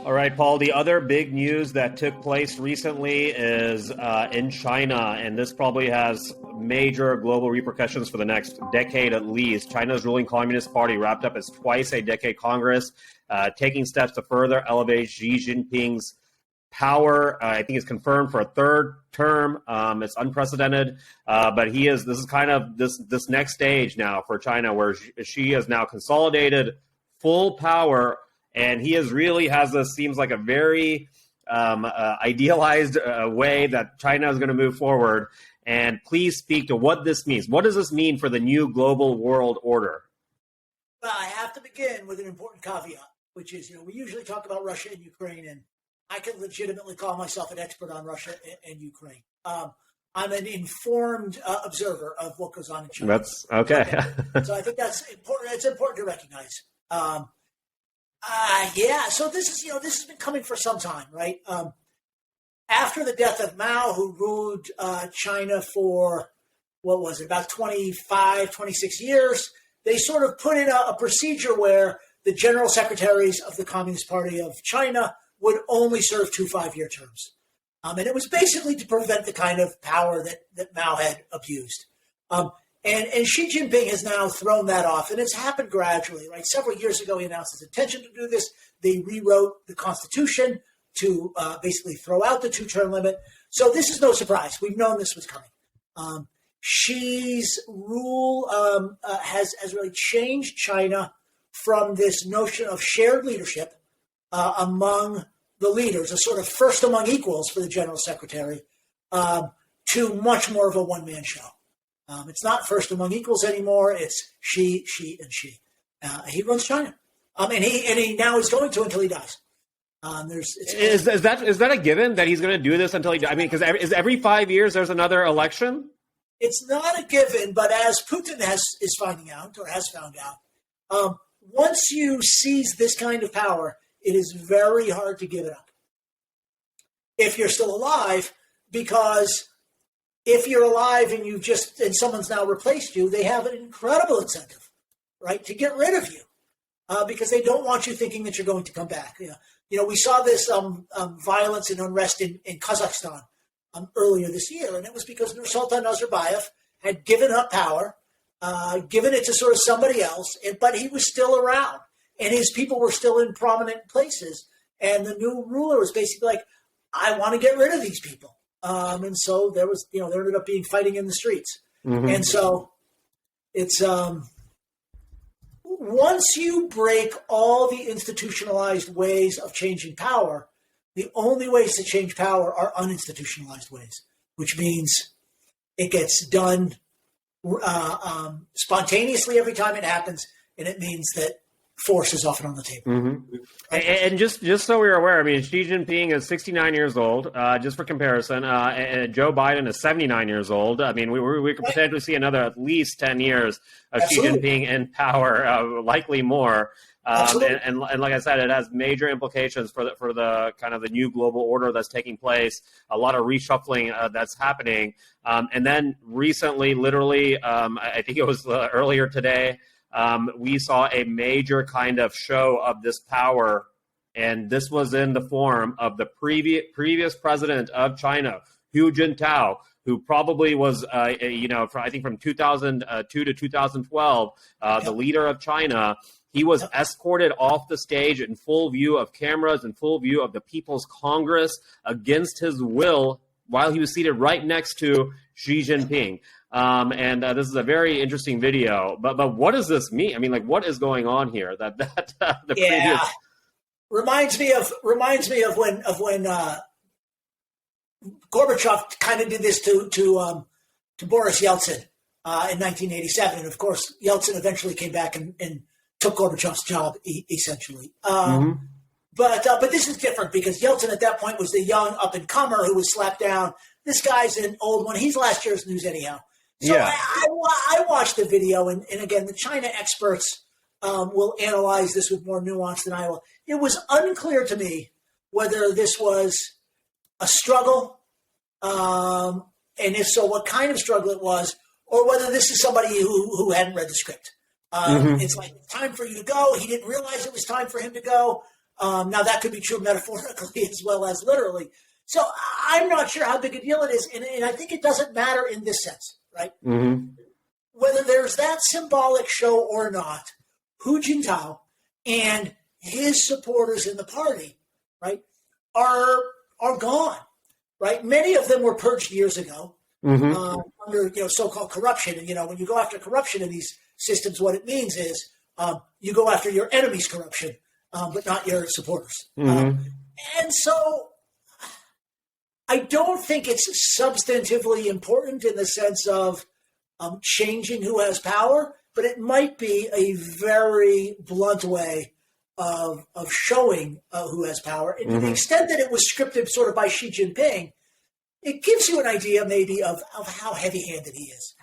All right, Paul, the other big news that took place recently is in China, and this probably has major global repercussions for the next decade at least. China's ruling Communist Party wrapped up its twice-a-decade Congress, taking steps to further elevate Xi Jinping's power. I think it's confirmed for a third term. It's unprecedented, but this is kind of this next stage now for China, where Xi has now consolidated full power. And he really has this, seems like a very idealized way that China is going to move forward. And please speak to what this means. What does this mean for the new global world order? Well, I have to begin with an important caveat, which is, we usually talk about Russia and Ukraine, and I can legitimately call myself an expert on Russia and Ukraine. I'm an informed observer of what goes on in China. That's okay. So I think that's important. It's important to recognize. So this has been coming for some time, right? After the death of Mao, who ruled China for, about 25, 26 years, they sort of put in a procedure where the general secretaries of the Communist Party of China would only serve 2 5-year terms. And it was basically to prevent the kind of power that Mao had abused. And Xi Jinping has now thrown that off, and it's happened gradually, right? Several years ago, he announced his intention to do this. They rewrote the Constitution to basically throw out the 2-term limit. So this is no surprise. We've known this was coming. Xi's rule has really changed China from this notion of shared leadership among the leaders, a sort of first among equals for the general secretary, to much more of a one-man show. It's not first among equals anymore. It's Xi, and Xi. He runs China, and he now is going to until he dies. Is that a given that he's going to do this until he dies? I mean, because every 5 years there's another election. It's not a given, but as Putin is finding out or has found out, once you seize this kind of power, it is very hard to give it up if you're still alive, because if you're alive and someone's now replaced you, they have an incredible incentive, right, to get rid of you because they don't want you thinking that you're going to come back. We saw this violence and unrest in Kazakhstan earlier this year, and it was because Nursultan Nazarbayev had given up power, given it to sort of somebody else, but he was still around, and his people were still in prominent places. And the new ruler was basically like, I want to get rid of these people. And so there ended up being fighting in the streets. Mm-hmm. And so it's, once you break all the institutionalized ways of changing power, the only ways to change power are uninstitutionalized ways, which means it gets done spontaneously every time it happens. And it means that force is often on the table. Mm-hmm. And just so we're aware, I mean, Xi Jinping is 69 years old, just for comparison, and Joe Biden is 79 years old. I mean, we could potentially see another at least 10 years of Absolutely. Xi Jinping in power, likely more. And like I said, it has major implications for the kind of the new global order that's taking place. A lot of reshuffling that's happening. And then recently, literally, I think it was earlier today, we saw a major kind of show of this power, and this was in the form of the previous president of China, Hu Jintao, who probably was, I think from 2002 to 2012, the leader of China. He was escorted off the stage in full view of cameras, in full view of the People's Congress, against his will, while he was seated right next to Xi Jinping. And this is a very interesting video. But what does this mean? I mean, like, what is going on here? Previous reminds me of when Gorbachev kind of did this to Boris Yeltsin in 1987, and of course Yeltsin eventually came back and took Gorbachev's job essentially. But this is different because Yeltsin at that point was the young up and comer who was slapped down. This guy's an old one. He's last year's news anyhow. So yeah. I watched the video, and again, the China experts will analyze this with more nuance than I will. It was unclear to me whether this was a struggle and if so, what kind of struggle it was, or whether this is somebody who hadn't read the script. It's like, it's time for you to go. He didn't realize it was time for him to go. Now, that could be true metaphorically as well as literally. So I'm not sure how big a deal it is, and I think it doesn't matter in this sense, right? Whether there's that symbolic show or not, Hu Jintao and his supporters in the party, right, are gone, right? Many of them were purged years ago under so-called corruption. And when you go after corruption in these systems, what it means is you go after your enemy's corruption, but not your supporters. And so I don't think it's substantively important in the sense of changing who has power, but it might be a very blunt way of showing who has power. And to the extent that it was scripted sort of by Xi Jinping, it gives you an idea maybe of how heavy-handed he is.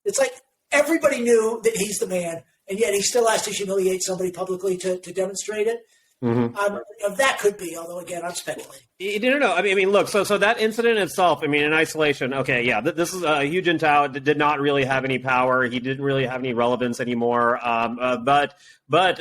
It's like everybody knew that he's the man, and yet he still has to humiliate somebody publicly to demonstrate it. That could be, although again, I'm speculating. No. I mean, look. So that incident itself. I mean, in isolation. Okay, yeah. This is Hu Jintao did not really have any power. He didn't really have any relevance anymore. But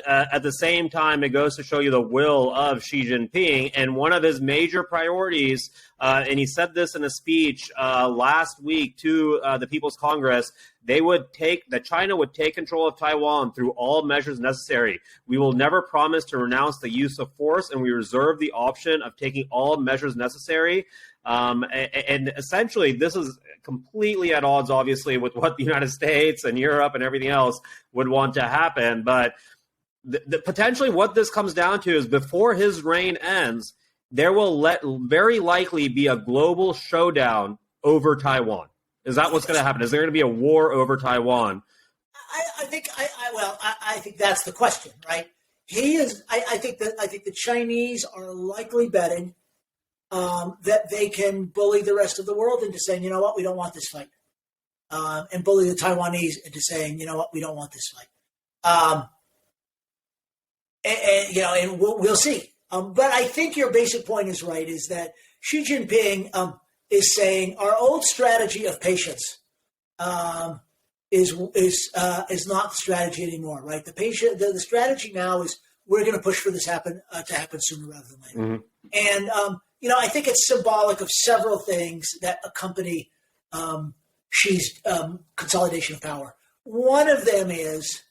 at the same time, it goes to show you the will of Xi Jinping, and one of his major priorities. And he said this in a speech last week to the People's Congress. That China would take control of Taiwan through all measures necessary. We will never promise to renounce the use of force, and we reserve the option of taking all measures necessary. And essentially, this is completely at odds, obviously, with what the United States and Europe and everything else would want to happen. But potentially what this comes down to is before his reign ends, there will very likely be a global showdown over Taiwan. Is that what's going to happen? Is there going to be a war over Taiwan? I think that's the question, right? I think the Chinese are likely betting that they can bully the rest of the world into saying, you know what, we don't want this fight, and bully the Taiwanese into saying, you know what, we don't want this fight, and we'll see. But I think your basic point is right: is that Xi Jinping is saying our old strategy of patience is not the strategy anymore, right? The strategy now is we're going to push for this to happen sooner rather than later. And I think it's symbolic of several things that accompany Xi's consolidation of power. One of them is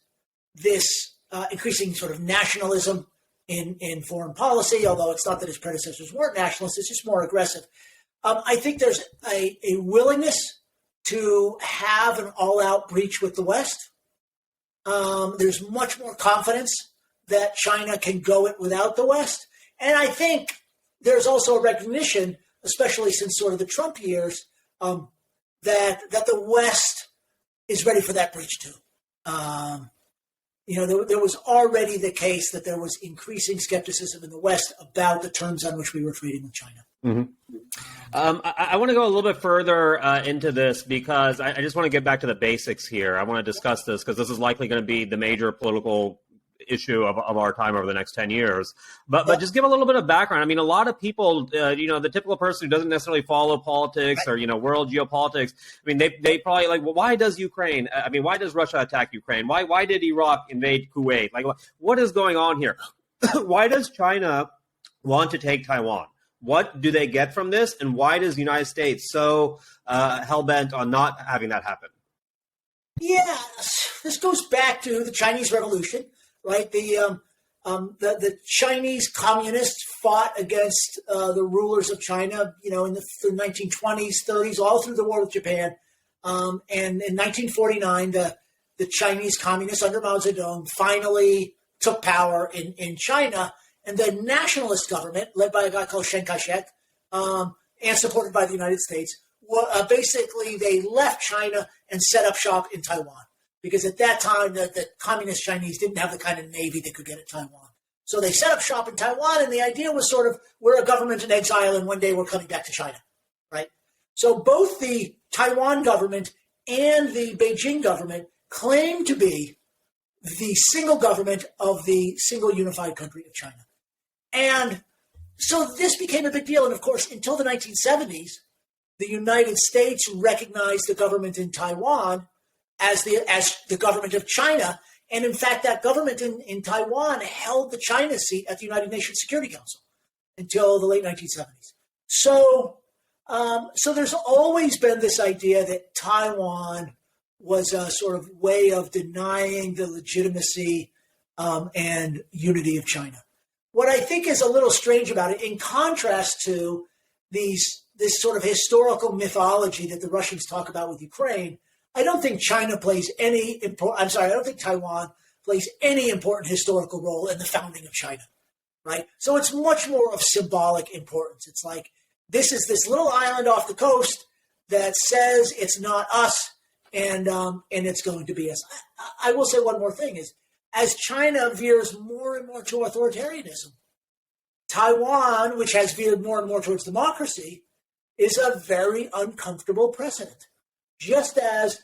this increasing sort of nationalism in foreign policy, although it's not that his predecessors weren't nationalists, it's just more aggressive. I think there's a willingness to have an all-out breach with the West. There's much more confidence that China can go it without the West. And I think there's also a recognition, especially since sort of the Trump years, that the West is ready for that breach too. There was already the case that there was increasing skepticism in the West about the terms on which we were trading with China. I want to go a little bit further into this because I just want to get back to the basics here. I want to discuss this because this is likely going to be the major political issue of our time over the next 10 years. But just give a little bit of background. I mean, a lot of people, the typical person who doesn't necessarily follow politics or, world geopolitics, I mean, they probably like, well, why does Ukraine, why does Russia attack Ukraine? Why did Iraq invade Kuwait? Like, what is going on here? Why does China want to take Taiwan? What do they get from this? And why does the United States so hell-bent on not having that happen? Yeah, this goes back to the Chinese Revolution, right? The Chinese communists fought against the rulers of China, in the 1920s, 30s, all through the war with Japan. And in 1949, the Chinese communists under Mao Zedong finally took power in China. And the nationalist government, led by a guy called Chiang Kai-shek, and supported by the United States, basically they left China and set up shop in Taiwan. Because at that time, the communist Chinese didn't have the kind of navy they could get at Taiwan. So they set up shop in Taiwan, and the idea was sort of, we're a government in exile, and one day we're coming back to China, right? So both the Taiwan government and the Beijing government claim to be the single government of the single unified country of China. And so this became a big deal. And of course, until the 1970s, the United States recognized the government in Taiwan as the government of China. And in fact, that government in Taiwan held the China seat at the United Nations Security Council until the late 1970s. So there's always been this idea that Taiwan was a sort of way of denying the legitimacy and unity of China. What I think is a little strange about it, in contrast to this sort of historical mythology that the Russians talk about with Ukraine, I don't think I don't think Taiwan plays any important historical role in the founding of China, right? So it's much more of symbolic importance. It's like, this is this little island off the coast that says it's not us, and it's going to be us. I will say one more thing is, as China veers more and more to authoritarianism, Taiwan, which has veered more and more towards democracy, is a very uncomfortable precedent. Just as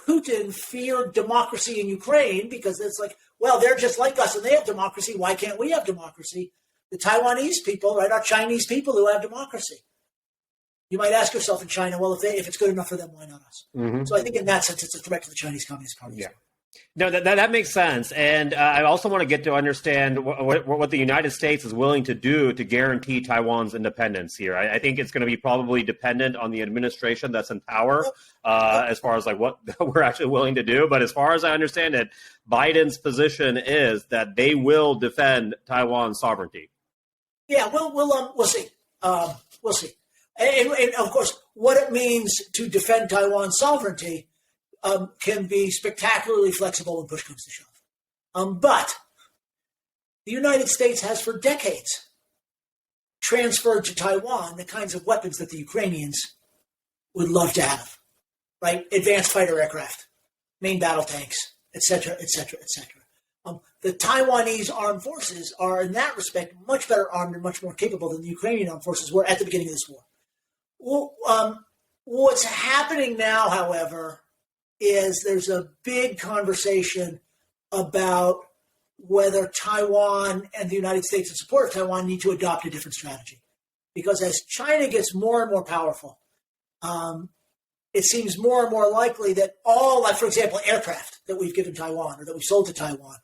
Putin feared democracy in Ukraine because it's like, well, they're just like us and they have democracy. Why can't we have democracy? The Taiwanese people, right, are Chinese people who have democracy. You might ask yourself in China, well, if it's good enough for them, why not us? Mm-hmm. So I think in that sense, it's a threat to the Chinese Communist Party. Yeah. No, that makes sense. And I also want to get to understand what the United States is willing to do to guarantee Taiwan's independence here. I think it's going to be probably dependent on the administration that's in power as far as like what we're actually willing to do. But as far as I understand it, Biden's position is that they will defend Taiwan's sovereignty. Yeah, we'll see. We'll see. And of course, what it means to defend Taiwan's sovereignty can be spectacularly flexible when push comes to shove. But the United States has for decades transferred to Taiwan the kinds of weapons that the Ukrainians would love to have, right? Advanced fighter aircraft, main battle tanks, et cetera, et cetera, et cetera. The Taiwanese armed forces are, in that respect, much better armed and much more capable than the Ukrainian armed forces were at the beginning of this war. Well, what's happening now, however, is there's a big conversation about whether Taiwan and the United States in support of Taiwan need to adopt a different strategy. Because as China gets more and more powerful, it seems more and more likely that all, like, for example, aircraft that we've given Taiwan or that we've sold to Taiwan,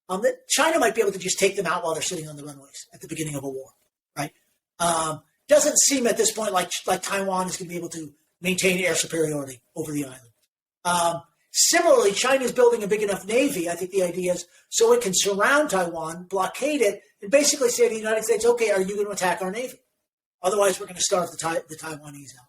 that China might be able to just take them out while they're sitting on the runways at the beginning of a war, right? Doesn't seem at this point like Taiwan is going to be able to maintain air superiority over the island. Similarly, China is building a big enough navy, I think the idea is, so it can surround Taiwan, blockade it, and basically say to the United States, okay, are you going to attack our navy? Otherwise, we're going to starve the Taiwanese out.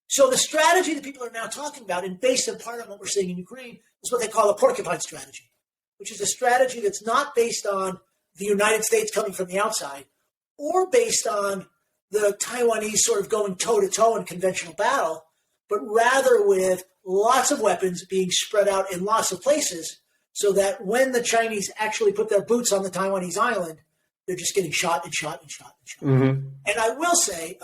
So the strategy that people are now talking about, and based in part on what we're seeing in Ukraine, is what they call a porcupine strategy, which is a strategy that's not based on the United States coming from the outside or based on the Taiwanese sort of going toe-to-toe in conventional battle, but rather with lots of weapons being spread out in lots of places so that when the Chinese actually put their boots on the Taiwanese island, they're just getting shot and shot and shot and shot. Mm-hmm. And I will say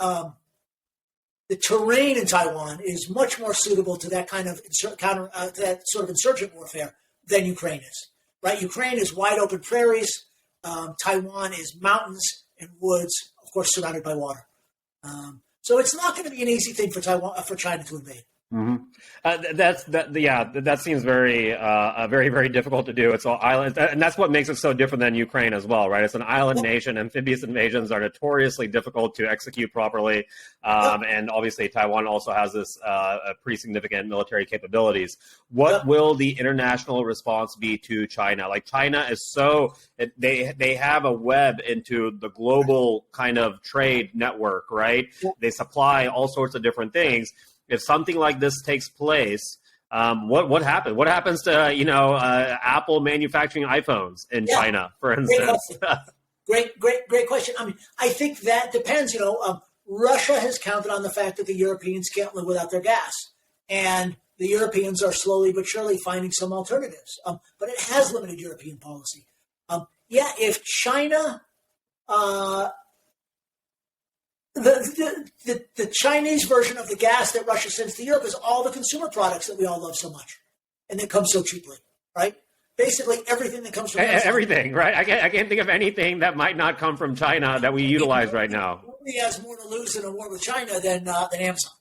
the terrain in Taiwan is much more suitable to that kind of to that sort of insurgent warfare than Ukraine is. Right? Ukraine is wide open prairies. Taiwan is mountains and woods, of course, surrounded by water. So it's not going to be an easy thing for China to invade. Mm-hmm. That seems very, very difficult to do. It's all islands, and that's what makes it so different than Ukraine as well, right? It's an island nation. Amphibious invasions are notoriously difficult to execute properly, and obviously Taiwan also has this pretty significant military capabilities. What will the international response be to China? Like, China is they have a web into the global kind of trade network, right? They supply all sorts of different things. If something like this takes place, what happens? What happens to Apple manufacturing iPhones in China, for instance? Great question. I mean, I think that depends. Russia has counted on the fact that the Europeans can't live without their gas, and the Europeans are slowly but surely finding some alternatives. But it has limited European policy. If China. The Chinese version of the gas that Russia sends to Europe is all the consumer products that we all love so much, and that come so cheaply, right? Basically, everything that comes from everything, right? I can't think of anything that might not come from China that we utilize right now. Nobody has more to lose in a war with China than Amazon.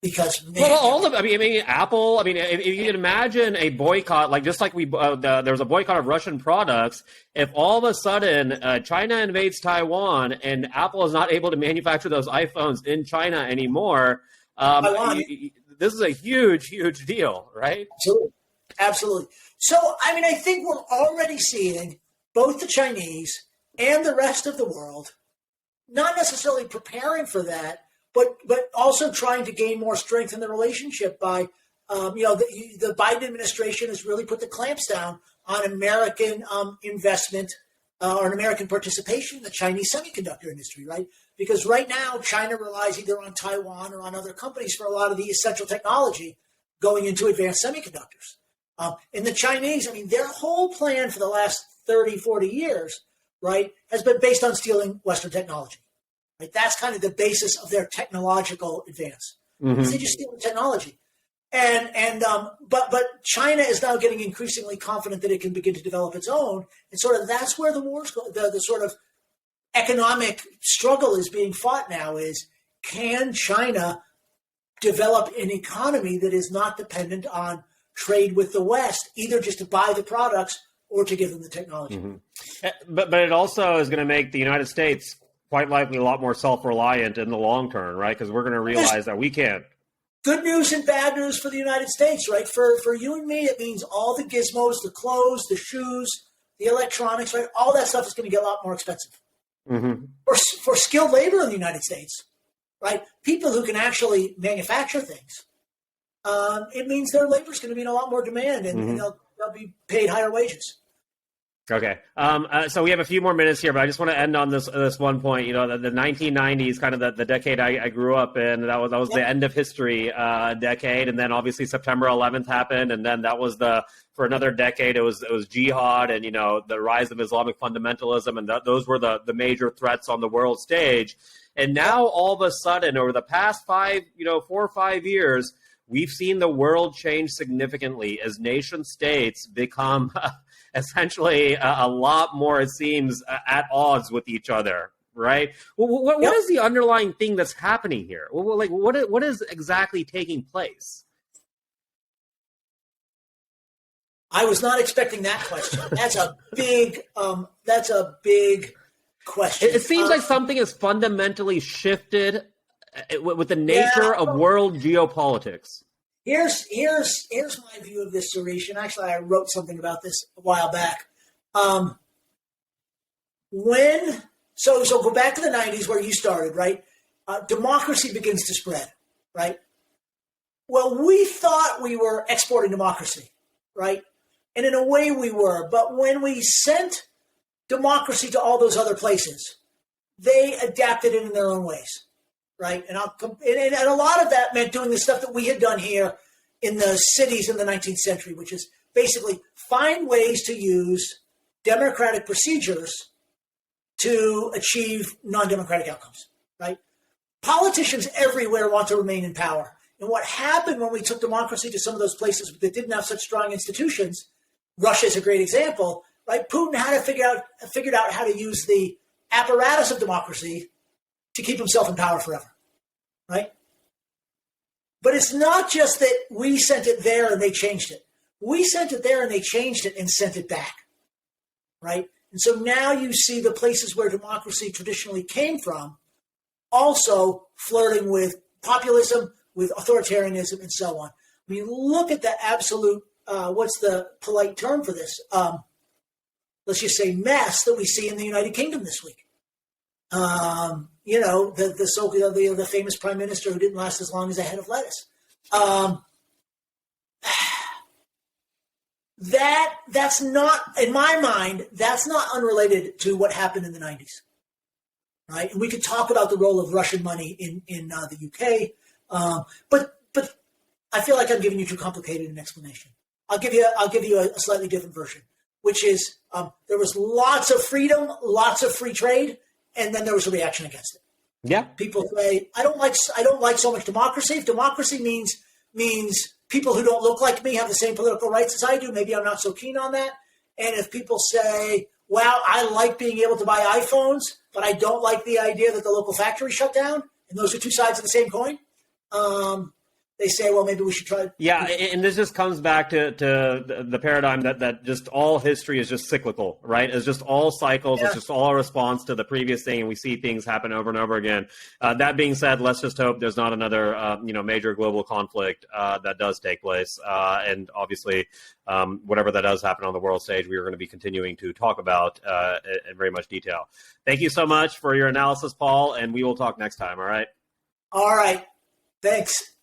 Because Apple. I mean, if you can imagine a boycott, like just like there was a boycott of Russian products. If all of a sudden China invades Taiwan and Apple is not able to manufacture those iPhones in China anymore, this is a huge deal, right? Absolutely. So, I mean, I think we're already seeing both the Chinese and the rest of the world not necessarily preparing for that, but also trying to gain more strength in the relationship by, the Biden administration has really put the clamps down on American investment or an American participation in the Chinese semiconductor industry, right? Because right now, China relies either on Taiwan or on other companies for a lot of the essential technology going into advanced semiconductors. And the Chinese, I mean, their whole plan for the last 30, 40 years, right, has been based on stealing Western technology. Right? That's kind of the basis of their technological advance. They just steal the technology. But China is now getting increasingly confident that it can begin to develop its own. And sort of that's where the war's the sort of economic struggle is being fought now is, can China develop an economy that is not dependent on trade with the West, either just to buy the products or to give them the technology? But it also is going to make the United States quite likely a lot more self-reliant in the long term, right? Because we're going to realize that we can't. Good news and bad news for the United States, right? For you and me, it means all the gizmos, the clothes, the shoes, the electronics, right? All that stuff is going to get a lot more expensive. For skilled labor in the United States, right? People who can actually manufacture things, it means their labor is going to be in a lot more demand, and they'll be paid higher wages. Okay. So we have a few more minutes here, but I just want to end on this one point. You know, the 1990s, kind of the decade I grew up in. That was the end of history decade, and then obviously September 11th happened, and then that was for another decade. It was jihad and the rise of Islamic fundamentalism, and those were the major threats on the world stage. And now all of a sudden, over the past 4 or 5 years, we've seen the world change significantly as nation states become essentially a lot more, it seems, at odds with each other, right? What is the underlying thing that's happening here? What is exactly taking place? I was not expecting that question. That's a big question. It seems like something has fundamentally shifted with the nature of world geopolitics. Here's my view of this, Sirish, and actually I wrote something about this a while back. So go back to the 90s where you started, right? Democracy begins to spread, right? Well, we thought we were exporting democracy, right? And in a way we were, but when we sent democracy to all those other places, they adapted it in their own ways. Right, and a lot of that meant doing the stuff that we had done here in the cities in the 19th century, which is basically find ways to use democratic procedures to achieve non-democratic outcomes. Right, politicians everywhere want to remain in power, and what happened when we took democracy to some of those places that didn't have such strong institutions, Russia is a great example. Right, Putin figured out how to use the apparatus of democracy to keep himself in power forever, right? But it's not just that we sent it there and they changed it. We sent it there and they changed it and sent it back, right? And so now you see the places where democracy traditionally came from also flirting with populism, with authoritarianism, and so on. I mean, look at the absolute, what's the polite term for this? Let's just say mess that we see in the United Kingdom this week. The famous prime minister who didn't last as long as a head of lettuce. That's not, in my mind, that's not unrelated to what happened in the 90s, right? And we could talk about the role of Russian money in the UK, but I feel like I'm giving you too complicated an explanation. I'll give you a slightly different version, which is there was lots of freedom, lots of free trade. And then there was a reaction against it. Yeah, people say, I don't like so much democracy. If democracy means people who don't look like me have the same political rights as I do, maybe I'm not so keen on that. And if people say, wow, I like being able to buy iPhones, but I don't like the idea that the local factory shut down, and those are two sides of the same coin. They say, well, maybe we should try. Yeah, and this just comes back to the paradigm that just all history is just cyclical, right? It's just all cycles. Yeah. It's just all a response to the previous thing, and we see things happen over and over again. That being said, let's just hope there's not another major global conflict that does take place. And obviously, whatever that does happen on the world stage, we are going to be continuing to talk about in very much detail. Thank you so much for your analysis, Paul, and we will talk next time, all right? All right. Thanks.